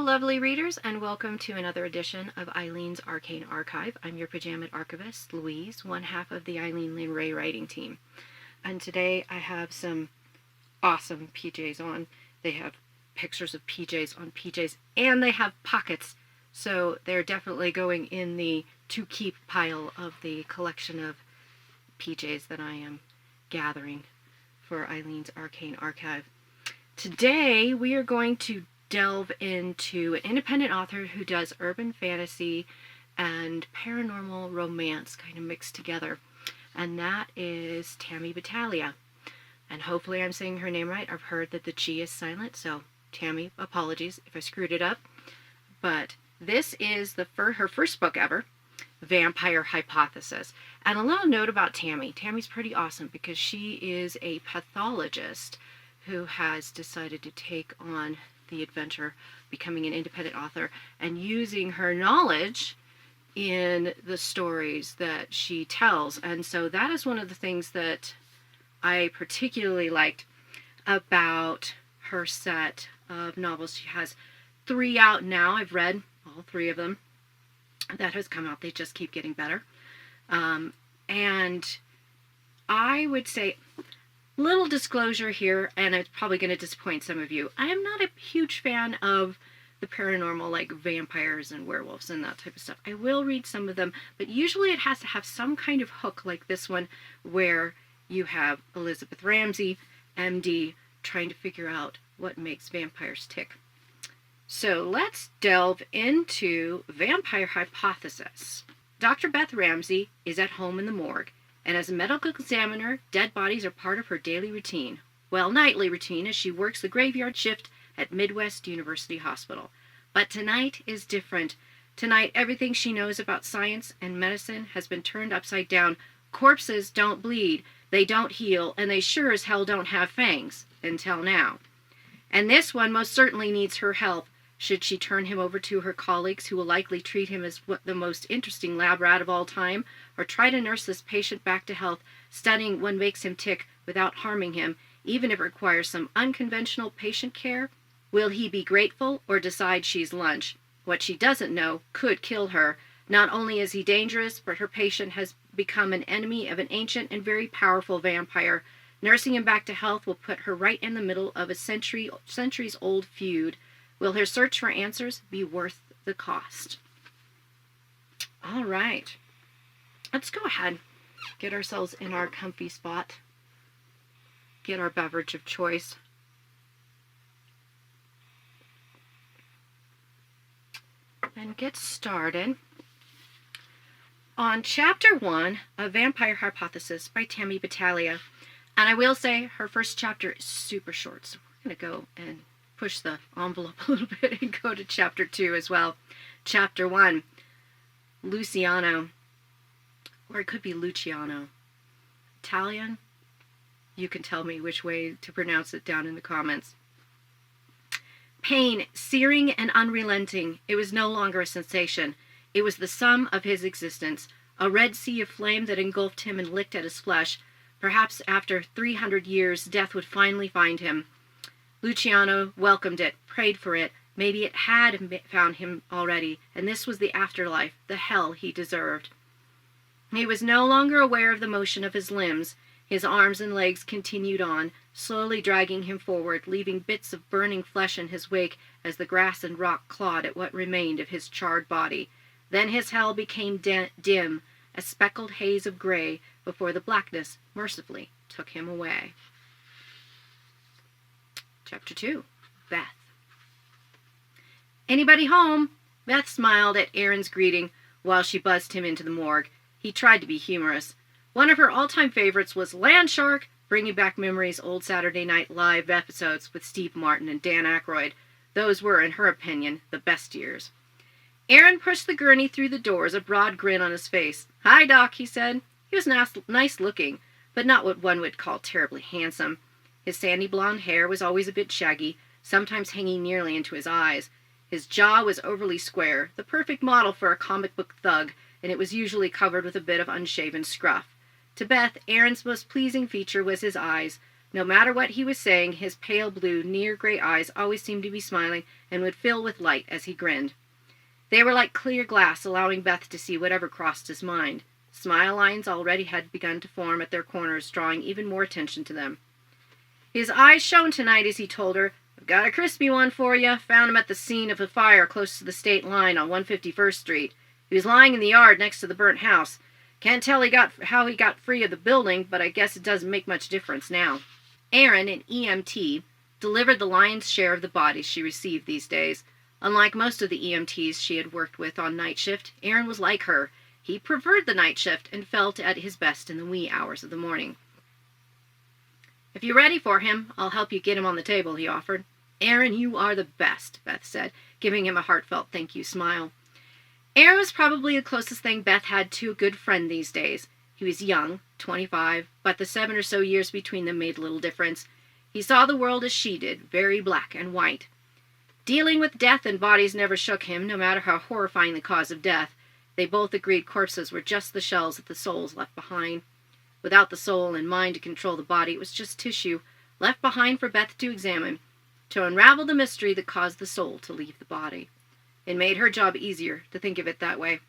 lovely readers, and welcome to another edition of Aileen's Arcane Archive. I'm your pajamas archivist, Louise, one half of the Ailene Lynn Ray writing team. And today I have some awesome PJs on. They have pictures of PJs on PJs, and they have pockets. So they're definitely going in the to keep pile of the collection of PJs that I am gathering for Aileen's Arcane Archive. Today we are going to delve into an independent author who does urban fantasy and paranormal romance kind of mixed together, and that is Tammy Battaglia. And hopefully I'm saying her name right. I've heard that the G is silent, so Tammy, apologies if I screwed it up. But this is her first book ever, Vampyre Hypothesis. And a little note about Tammy. Tammy's pretty awesome because she is a pathologist who has decided to take on the adventure, becoming an independent author, and using her knowledge in the stories that she tells. And so that is one of the things that I particularly liked about her set of novels. She has 3 out now. I've read all 3 of them that has come out. They just keep getting better. And I would say, little disclosure here, and it's probably going to disappoint some of you. I am not a huge fan of the paranormal, like vampires and werewolves and that type of stuff. I will read some of them, but usually it has to have some kind of hook like this one, where you have Elizabeth Ramsey, MD, trying to figure out what makes vampires tick. So let's delve into Vampyre Hypothesis. Dr. Beth Ramsey is at home in the morgue, and as a medical examiner, dead bodies are part of her daily routine. Well, nightly routine, as she works the graveyard shift at Midwest University Hospital. But tonight is different. Tonight, everything she knows about science and medicine has been turned upside down. Corpses don't bleed, they don't heal, and they sure as hell don't have fangs. Until now. And this one most certainly needs her help. Should she turn him over to her colleagues, who will likely treat him as the most interesting lab rat of all time, or try to nurse this patient back to health, studying what makes him tick without harming him, even if it requires some unconventional patient care? Will he be grateful or decide she's lunch? What she doesn't know could kill her. Not only is he dangerous, but her patient has become an enemy of an ancient and very powerful vampire. Nursing him back to health will put her right in the middle of a centuries-old feud. Will her search for answers be worth the cost? All right. Let's go ahead, get ourselves in our comfy spot, get our beverage of choice. And get started on Chapter 1 of Vampyre Hypothesis by Tammy Battaglia. And I will say her first chapter is super short, so we're going to go and push the envelope a little bit and go to Chapter 2 as well. Chapter 1, Luciano, or it could be Luciano. Italian? You can tell me which way to pronounce it down in the comments. Pain, searing and unrelenting. It was no longer a sensation. It was the sum of his existence, a red sea of flame that engulfed him and licked at his flesh. Perhaps after 300 years, death would finally find him. Luciano welcomed it, prayed for it. Maybe it had found him already, and this was the afterlife, the hell he deserved. He was no longer aware of the motion of his limbs. His arms and legs continued on, slowly dragging him forward, leaving bits of burning flesh in his wake as the grass and rock clawed at what remained of his charred body. Then his hell became dim, a speckled haze of gray, before the blackness mercifully took him away. Chapter 2, Beth. Anybody home? Beth smiled at Aaron's greeting while she buzzed him into the morgue. He tried to be humorous. One of her all-time favorites was Land Shark, bringing back memories old Saturday Night Live episodes with Steve Martin and Dan Aykroyd. Those were, in her opinion, the best years. Aaron pushed the gurney through the doors, a broad grin on his face. "Hi, Doc," he said. He was nice-looking, but not what one would call terribly handsome. His sandy blonde hair was always a bit shaggy, sometimes hanging nearly into his eyes. His jaw was overly square, the perfect model for a comic book thug, and it was usually covered with a bit of unshaven scruff. To Beth, Aaron's most pleasing feature was his eyes, No matter what he was saying, his pale blue, near-gray eyes always seemed to be smiling and would fill with light as he grinned. They were like clear glass, allowing Beth to see whatever crossed his mind. Smile lines already had begun to form at their corners, drawing even more attention to them. His eyes shone tonight as he told her, "I've got a crispy one for you. Found him at the scene of a fire close to the state line on 151st Street. He was lying in the yard next to the burnt house. Can't tell how he got free of the building, but I guess it doesn't make much difference now." Erin, an EMT, delivered the lion's share of the bodies she received these days. Unlike most of the EMTs she had worked with on night shift, Erin was like her. He preferred the night shift and felt at his best in the wee hours of the morning. "If you're ready for him, I'll help you get him on the table," he offered. "Erin, you are the best," Beth said, giving him a heartfelt thank you smile. Erin was probably the closest thing Beth had to a good friend these days. He was young, 25, but the 7 or so years between them made little difference. He saw the world as she did, very black and white. Dealing with death and bodies never shook him, no matter how horrifying the cause of death. They both agreed corpses were just the shells that the souls left behind. Without the soul and mind to control the body, it was just tissue, left behind for Beth to examine, to unravel the mystery that caused the soul to leave the body. It made her job easier to think of it that way.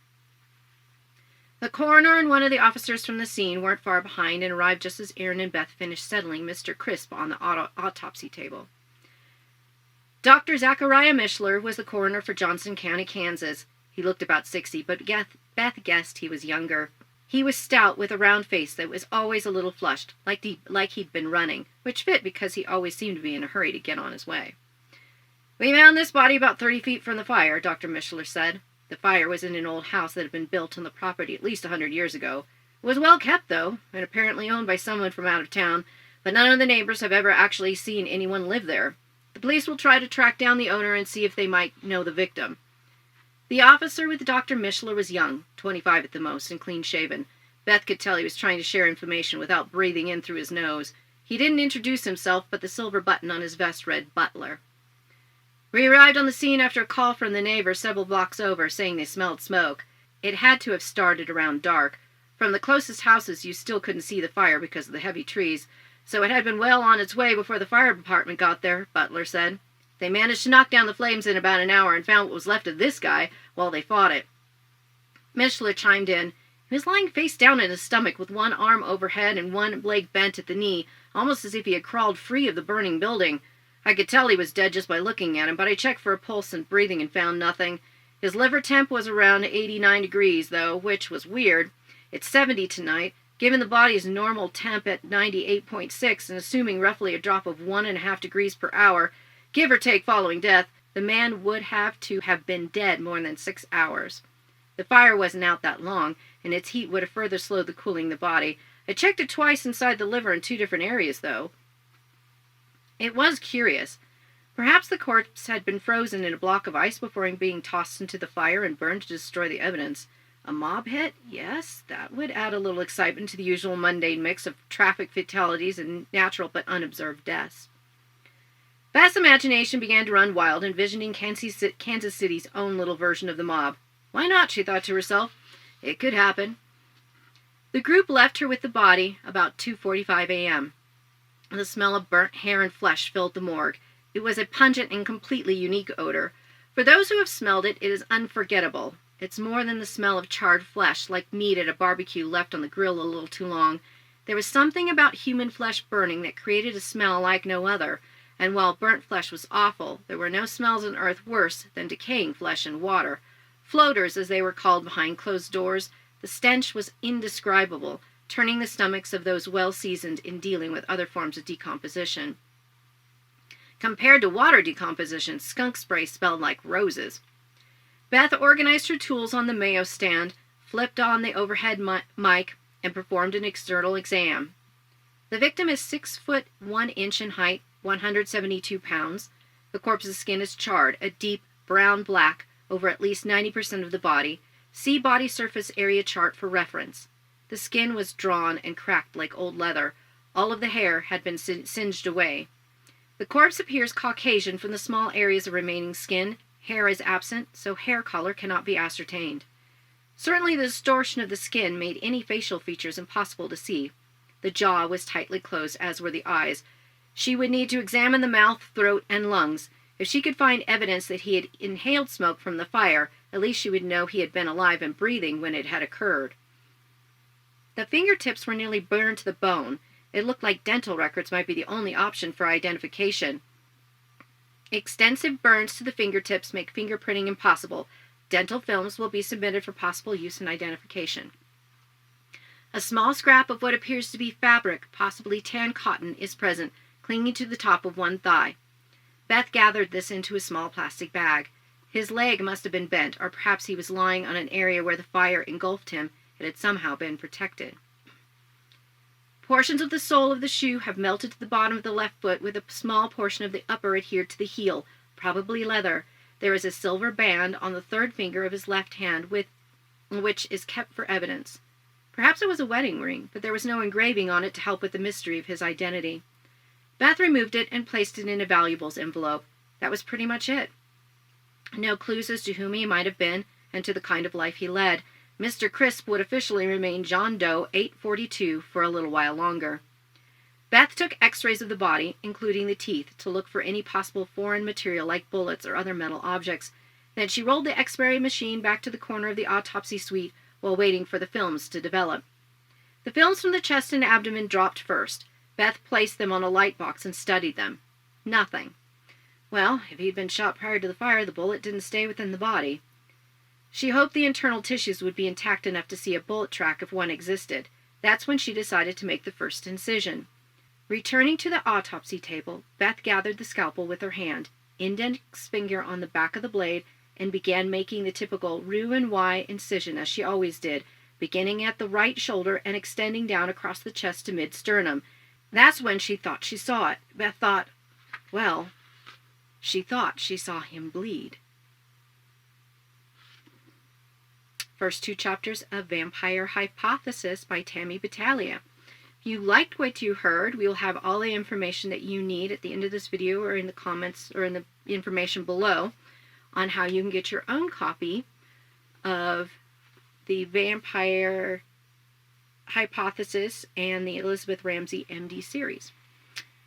The coroner and one of the officers from the scene weren't far behind and arrived just as Erin and Beth finished settling Mr. Crisp on the autopsy table. Dr. Zachariah Mishler was the coroner for Johnson County, Kansas. He looked about 60, but Beth guessed he was younger. He was stout with a round face that was always a little flushed, like he'd been running, which fit because he always seemed to be in a hurry to get on his way. "We found this body about 30 feet from the fire," Dr. Mishler said. The fire was in an old house that had been built on the property at least 100 years ago. It was well kept, though, and apparently owned by someone from out of town, but none of the neighbors have ever actually seen anyone live there. The police will try to track down the owner and see if they might know the victim. The officer with Dr. Mishler was young, 25 at the most, and clean-shaven. Beth could tell he was trying to share information without breathing in through his nose. He didn't introduce himself, but the silver button on his vest read Butler. "We arrived on the scene after a call from the neighbors several blocks over, saying they smelled smoke. It had to have started around dark. From the closest houses you still couldn't see the fire because of the heavy trees, so it had been well on its way before the fire department got there," Butler said. "They managed to knock down the flames in about an hour and found what was left of this guy while they fought it." Mishler chimed in. He was lying face down in his stomach with one arm overhead and one leg bent at the knee, almost as if he had crawled free of the burning building. I could tell he was dead just by looking at him, but I checked for a pulse and breathing and found nothing. His liver temp was around 89 degrees, though, which was weird. It's 70 tonight. Given the body's normal temp at 98.6 and assuming roughly a drop of 1.5 degrees per hour, give or take following death, the man would have to have been dead more than 6 hours. The fire wasn't out that long, and its heat would have further slowed the cooling of the body. I checked it twice inside the liver in 2 different areas, though. It was curious. Perhaps the corpse had been frozen in a block of ice before being tossed into the fire and burned to destroy the evidence. A mob hit? Yes, that would add a little excitement to the usual mundane mix of traffic fatalities and natural but unobserved deaths. Beth's imagination began to run wild, envisioning Kansas City's own little version of the mob. Why not, she thought to herself. It could happen. The group left her with the body about 2:45 a.m. The smell of burnt hair and flesh filled the morgue. It was a pungent and completely unique odor. For those who have smelled it, it is unforgettable. It's more than the smell of charred flesh, like meat at a barbecue left on the grill a little too long. There was something about human flesh burning that created a smell like no other, and while burnt flesh was awful, there were no smells on earth worse than decaying flesh and water. Floaters, as they were called behind closed doors, the stench was indescribable, turning the stomachs of those well-seasoned in dealing with other forms of decomposition. Compared to water decomposition, skunk spray smelled like roses. Beth organized her tools on the Mayo stand, flipped on the overhead mic, and performed an external exam. The victim is 6 foot 1 inch in height, 172 pounds. The corpse's skin is charred, a deep brown-black over at least 90% of the body. See body surface area chart for reference. The skin was drawn and cracked like old leather. All of the hair had been singed away. The corpse appears Caucasian from the small areas of remaining skin. Hair is absent, so hair color cannot be ascertained. Certainly the distortion of the skin made any facial features impossible to see. The jaw was tightly closed, as were the eyes. She would need to examine the mouth, throat, and lungs. If she could find evidence that he had inhaled smoke from the fire, at least she would know he had been alive and breathing when it had occurred. The fingertips were nearly burned to the bone. It looked like dental records might be the only option for identification. Extensive burns to the fingertips make fingerprinting impossible. Dental films will be submitted for possible use in identification. A small scrap of what appears to be fabric, possibly tan cotton, is present, clinging to the top of one thigh. Beth gathered this into a small plastic bag. His leg must have been bent, or perhaps he was lying on an area where the fire engulfed him. It had somehow been protected. Portions of the sole of the shoe have melted to the bottom of the left foot, with a small portion of the upper adhered to the heel, probably leather. There is a silver band on the third finger of his left hand, which is kept for evidence. Perhaps it was a wedding ring, but there was no engraving on it to help with the mystery of his identity. Beth removed it and placed it in a valuables envelope. That was pretty much it. No clues as to whom he might have been and to the kind of life he led. Mr. Crisp would officially remain John Doe 842 for a little while longer. Beth took x-rays of the body, including the teeth, to look for any possible foreign material like bullets or other metal objects. Then she rolled the x-ray machine back to the corner of the autopsy suite while waiting for the films to develop. The films from the chest and abdomen dropped first. Beth placed them on a light box and studied them. Nothing. Well, if he'd been shot prior to the fire, the bullet didn't stay within the body. She hoped the internal tissues would be intact enough to see a bullet track if one existed. That's when she decided to make the first incision. Returning to the autopsy table, Beth gathered the scalpel with her hand, index finger on the back of the blade, and began making the typical Roux and Y incision as she always did, beginning at the right shoulder and extending down across the chest to mid-sternum. That's when she thought she saw it. Beth thought, well, she thought she saw him bleed. First two chapters of Vampyre Hypothesis by Tammy Battaglia. If you liked what you heard, we will have all the information that you need at the end of this video or in the comments or in the information below on how you can get your own copy of the Vampyre Hypothesis and the Elizabeth Ramsey MD series.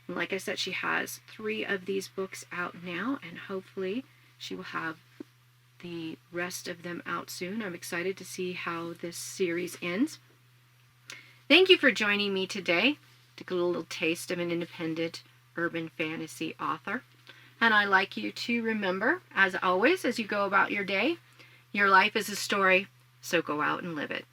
And like I said, she has 3 of these books out now, and hopefully she will have the rest of them out soon. I'm excited to see how this series ends. Thank you for joining me today to get a little taste of an independent urban fantasy author. And I'd like you to remember, as always, as you go about your day, your life is a story, so go out and live it.